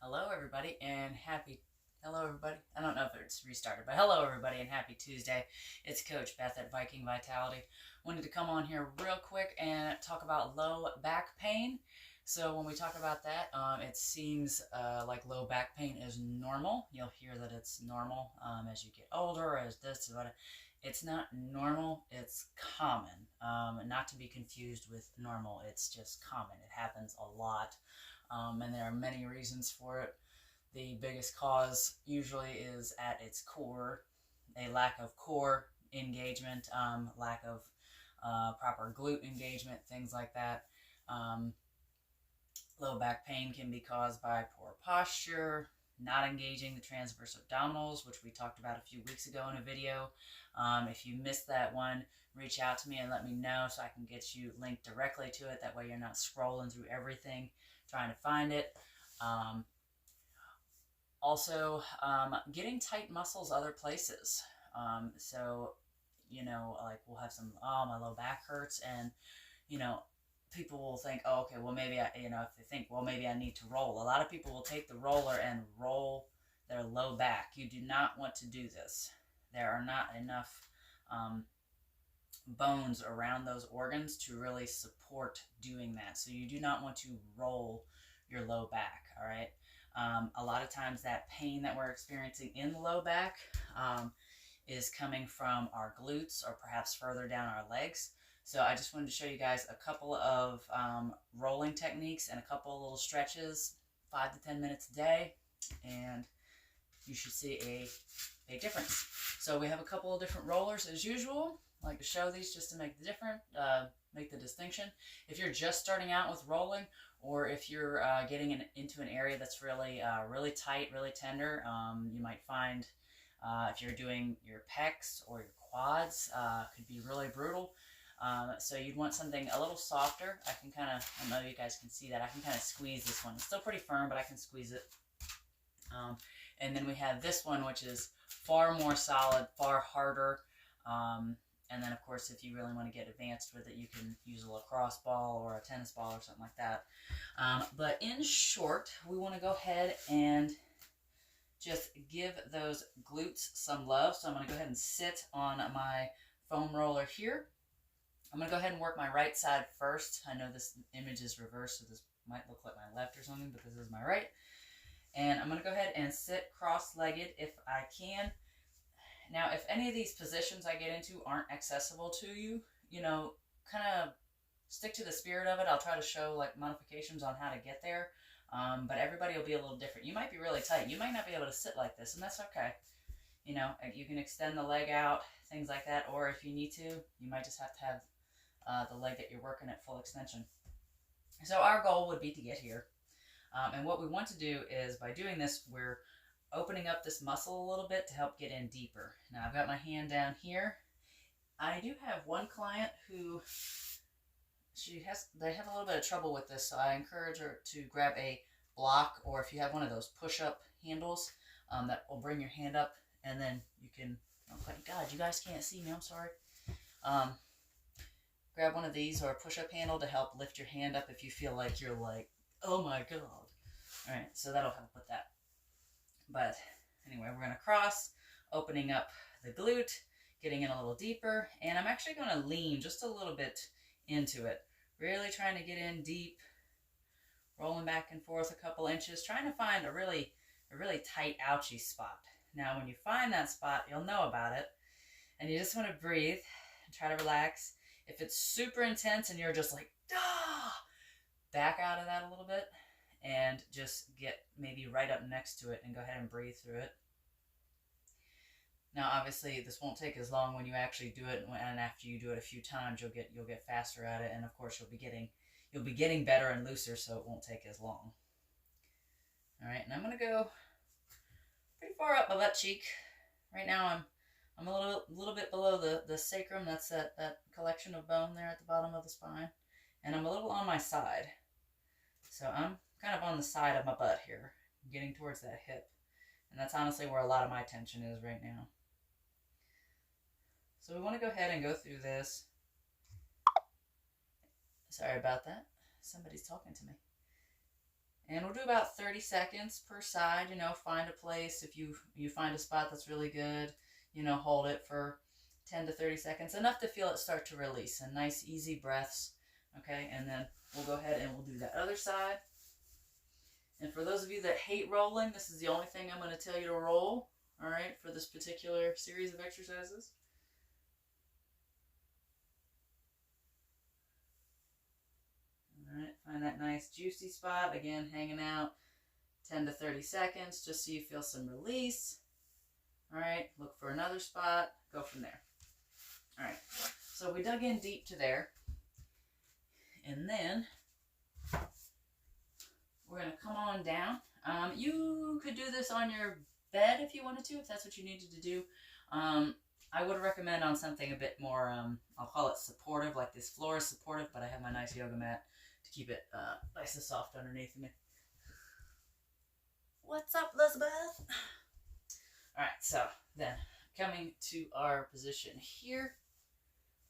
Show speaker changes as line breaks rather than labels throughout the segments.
Hello, everybody, and hello, everybody. I don't know if it's restarted, but hello, everybody, and happy Tuesday. It's Coach Beth at Viking Vitality. Wanted to come on here real quick and talk about low back pain. So when we talk about that, it seems like low back pain is normal. You'll hear that it's normal as you get older, as this, but it's not normal. It's common, not to be confused with normal. It's just common. It happens a lot. And there are many reasons for it. The biggest cause usually is at its core a lack of core engagement, lack of proper glute engagement, things like that. Um, Low back pain can be caused by poor posture, not engaging the transverse abdominals, which we talked about a few weeks ago in a video. If you missed that one, reach out to me and let me know so I can get you linked directly to it. That way you're not scrolling through everything trying to find it. Also, getting tight muscles other places. So, like we'll have some, oh, my low back hurts, and, people will think, oh, okay, well, maybe if they think, well, maybe I need to roll. A lot of people will take the roller and roll their low back. You do not want to do this. There are not enough bones around those organs to really support doing that. So you do not want to roll your low back, all right? A lot of times that pain that we're experiencing in the low back is coming from our glutes or perhaps further down our legs. So I just wanted to show you guys a couple of rolling techniques and a couple of little stretches, 5 to 10 minutes a day, and you should see a big difference. So we have a couple of different rollers as usual. I like to show these just to make the distinction. If you're just starting out with rolling, or if you're getting into an area that's really really tight, really tender, you might find if you're doing your pecs or your quads, could be really brutal. So you'd want something a little softer. I don't know if you guys can see that. I can kind of squeeze this one. It's still pretty firm, but I can squeeze it. And then we have this one, which is far more solid, far harder. And then, of course, if you really want to get advanced with it, you can use a lacrosse ball or a tennis ball or something like that. But in short, we want to go ahead and just give those glutes some love. So I'm going to go ahead and sit on my foam roller here. I'm going to go ahead and work my right side first. I know this image is reversed, so this might look like my left or something, but this is my right. And I'm going to go ahead and sit cross-legged if I can. Now, if any of these positions I get into aren't accessible to you, kind of stick to the spirit of it. I'll try to show like modifications on how to get there. But everybody will be a little different. You might be really tight. You might not be able to sit like this, and that's okay. You can extend the leg out, things like that. Or if you need to, you might just have to have the leg that you're working at full extension. So our goal would be to get here. And what we want to do is, by doing this, we're opening up this muscle a little bit to help get in deeper. Now I've got my hand down here. I do have one client who they have a little bit of trouble with this, so I encourage her to grab a block, or if you have one of those push-up handles that will bring your hand up, and then you can, oh my God, you guys can't see me, I'm sorry. Grab one of these or a push-up handle to help lift your hand up if you feel like you're like, oh my God. All right, so that'll help with that. But anyway, we're going to cross, opening up the glute, getting in a little deeper, and I'm actually going to lean just a little bit into it. Really trying to get in deep, rolling back and forth a couple inches, trying to find a really tight, ouchy spot. Now, when you find that spot, you'll know about it, and you just want to breathe and try to relax. If it's super intense and you're just like, back out of that a little bit and just get maybe right up next to it and go ahead and breathe through it. Now, obviously, this won't take as long when you actually do it, and after you do it a few times, you'll get faster at it, and of course, you'll be getting better and looser, so it won't take as long. All right, and I'm gonna go pretty far up my butt cheek. Right now, I'm a little bit below the sacrum. That's that collection of bone there at the bottom of the spine, and I'm a little on my side. So I'm kind of on the side of my butt here, getting towards that hip, and that's honestly where a lot of my tension is right now. So we want to go ahead and go through this. Sorry about that. Somebody's talking to me. And we'll do about 30 seconds per side. You know, find a place. If you find a spot that's really good, you know, hold it for 10 to 30 seconds, enough to feel it start to release, and nice easy breaths. Okay, and then we'll go ahead and we'll do that other side. And for those of you that hate rolling, this is the only thing I'm going to tell you to roll, all right, for this particular series of exercises. All right, find that nice juicy spot, again, hanging out 10 to 30 seconds, just so you feel some release. All right, look for another spot, go from there. All right, so we dug in deep to there, and then we're going to come on down. You could do this on your bed if you wanted to, if that's what you needed to do. I would recommend on something a bit more, I'll call it supportive, like this floor is supportive, but I have my nice yoga mat to keep it nice and soft underneath me. What's up, Elizabeth? All right, so then coming to our position here.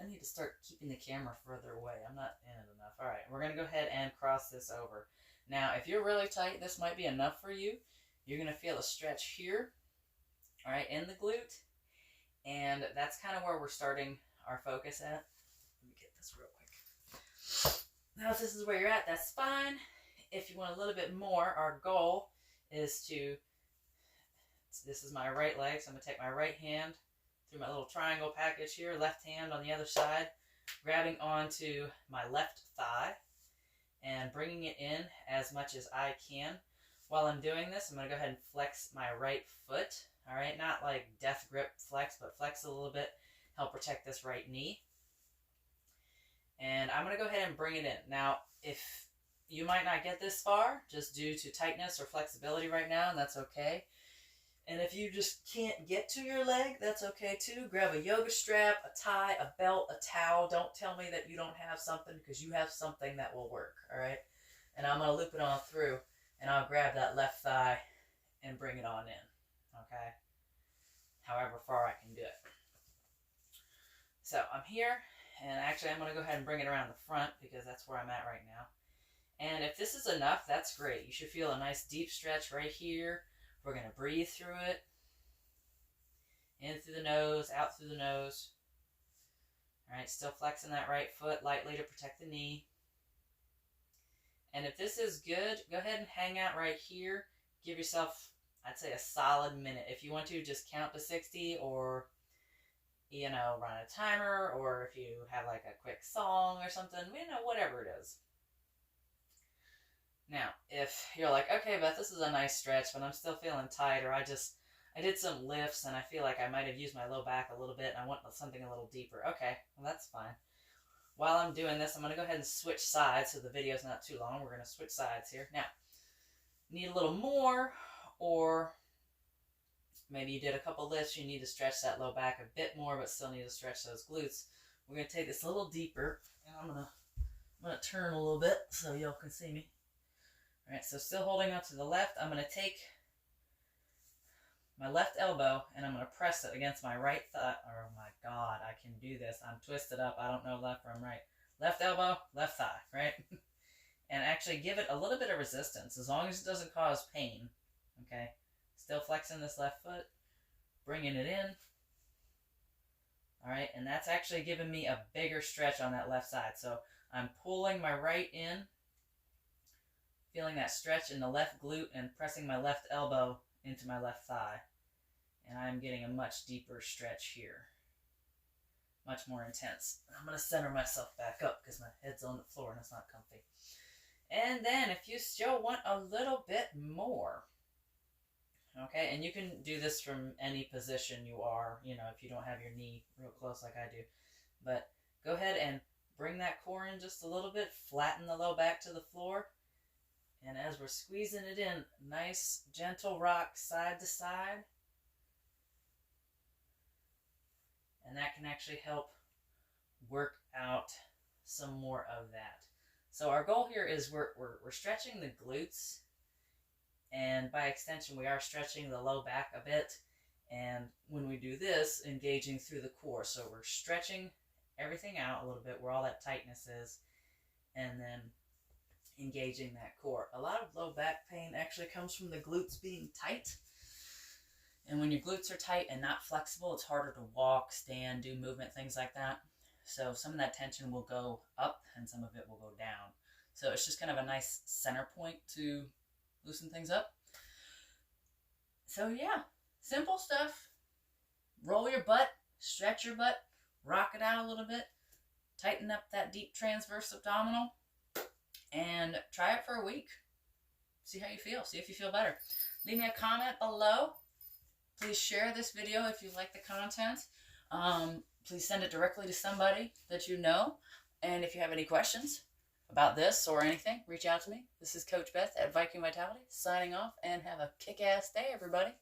I need to start keeping the camera further away. I'm not in it enough. All right, we're going to go ahead and cross this over. Now, if you're really tight, this might be enough for you. You're going to feel a stretch here, all right, in the glute. And that's kind of where we're starting our focus at. Let me get this real quick. Now, if this is where you're at, that's fine. If you want a little bit more, our goal is to, this is my right leg, so I'm going to take my right hand through my little triangle package here, left hand on the other side, grabbing onto my left thigh and bringing it in as much as I can. While I'm doing this, I'm going to go ahead and flex my right foot, all right? Not like death grip flex, but flex a little bit, help protect this right knee. And I'm going to go ahead and bring it in. Now, if you might not get this far, just due to tightness or flexibility right now, and that's okay. And if you just can't get to your leg, that's okay too. Grab a yoga strap, a tie, a belt, a towel. Don't tell me that you don't have something, because you have something that will work, all right? And I'm going to loop it on through, and I'll grab that left thigh and bring it on in, okay? However far I can do it. So I'm here, and actually I'm going to go ahead and bring it around the front, because that's where I'm at right now. And if this is enough, that's great. You should feel a nice deep stretch right here. We're going to breathe through it. In through the nose, out through the nose. All right, still flexing that right foot lightly to protect the knee. And if this is good, go ahead and hang out right here. Give yourself, I'd say, a solid minute. If you want to, just count to 60, or, you know, run a timer, or if you have like a quick song or something, you know, whatever it is. Now, if you're like, okay, Beth, this is a nice stretch, but I'm still feeling tight, or I did some lifts and I feel like I might have used my low back a little bit and I want something a little deeper. Okay, well, that's fine. While I'm doing this, I'm going to go ahead and switch sides so the video's not too long. We're going to switch sides here. Now, need a little more, or maybe you did a couple lifts, you need to stretch that low back a bit more, but still need to stretch those glutes. We're going to take this a little deeper, and I'm going to turn a little bit so y'all can see me. All right, so still holding up to the left, I'm going to take my left elbow and I'm going to press it against my right thigh. Oh my God, I can do this. I'm twisted up. I don't know left from right. Left elbow, left thigh, right? And actually give it a little bit of resistance, as long as it doesn't cause pain. Okay, still flexing this left foot, bringing it in. All right, and that's actually giving me a bigger stretch on that left side. So I'm pulling my right in, feeling that stretch in the left glute, and pressing my left elbow into my left thigh. And I'm getting a much deeper stretch here. Much more intense. I'm going to center myself back up because my head's on the floor and it's not comfy. And then if you still want a little bit more, okay, and you can do this from any position you are, you know, if you don't have your knee real close like I do. But go ahead and bring that core in just a little bit, flatten the low back to the floor. And as we're squeezing it in, nice gentle rock side to side. And that can actually help work out some more of that. So our goal here is we're stretching the glutes, and by extension we are stretching the low back a bit, and when we do this, engaging through the core. So we're stretching everything out a little bit where all that tightness is, and then engaging that core. A lot of low back pain actually comes from the glutes being tight. And when your glutes are tight and not flexible, it's harder to walk, stand, do movement, things like that. So some of that tension will go up and some of it will go down. So it's just kind of a nice center point to loosen things up. So yeah, simple stuff. Roll your butt, stretch your butt, rock it out a little bit, tighten up that deep transverse abdominal, and try it for a week. See how you feel. See if you feel better. Leave me a comment below. Please share this video if you like the content. Please send it directly to somebody that you know. And if you have any questions about this or anything, reach out to me. This is Coach Beth at Viking Vitality, signing off, and have a kick-ass day, everybody.